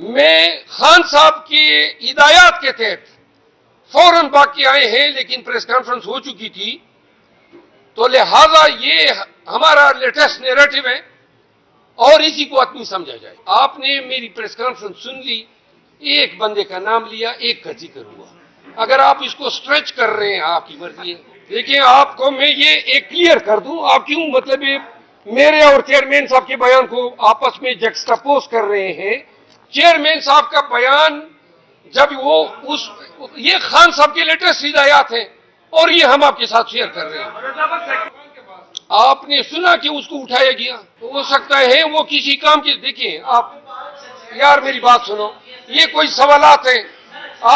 میں خان صاحب کی ہدایات کے تحت فوراً باقی آئے ہیں، لیکن پریس کانفرنس ہو چکی تھی، تو لہذا یہ ہمارا لیٹسٹ نیریٹو ہے اور اسی کو اتنی سمجھا جائے۔ آپ نے میری پریس کانفرنس سن لی، ایک بندے کا نام لیا، ایک کا ذکر ہوا۔ اگر آپ اس کو سٹریچ کر رہے ہیں، آپ کی مرضی ہے۔ دیکھیں، آپ کو میں یہ ایک کلیئر کر دوں، آپ کیوں مطلب میرے اور چیئرمین صاحب کے بیان کو آپس میں جکسٹاپوز کر رہے ہیں۔ چیئرمین صاحب کا بیان جب یہ خان صاحب کے لیٹسٹ ہدایات ہیں اور یہ ہم آپ کے ساتھ شیئر کر رہے ہیں۔ آپ نے سنا کہ اس کو اٹھایا گیا، ہو سکتا ہے وہ کسی کام کے، دیکھیں آپ یار میری بات سنو، یہ کوئی سوالات ہیں،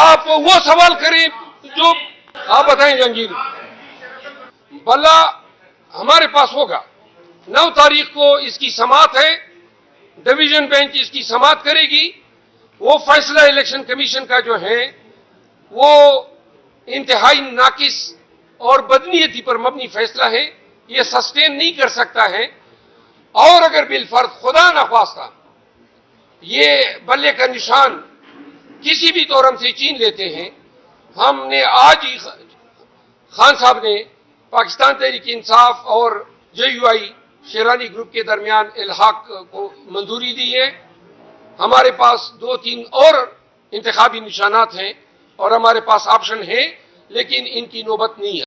آپ وہ سوال کریں جو آپ بتائیں جہانگیر۔ بلا ہمارے پاس ہوگا 9 تاریخ کو اس کی سماعت ہے، ڈویژن بینچ اس کی سماعت کرے گی۔ وہ فیصلہ الیکشن کمیشن کا جو ہے وہ انتہائی ناقص اور بدنیتی پر مبنی فیصلہ ہے، یہ سسٹین نہیں کر سکتا ہے، اور اگر بالفرض خدا نخواستہ یہ بلے کا نشان کسی بھی طور ہم سے چھین لیتے ہیں، ہم نے آج ہی خان صاحب نے پاکستان تحریک انصاف اور JUI شیرانی گروپ کے درمیان الحاق کو منظوری دی ہے۔ ہمارے پاس 2-3 اور انتخابی نشانات ہیں اور ہمارے پاس آپشن ہیں، لیکن ان کی نوبت نہیں ہے۔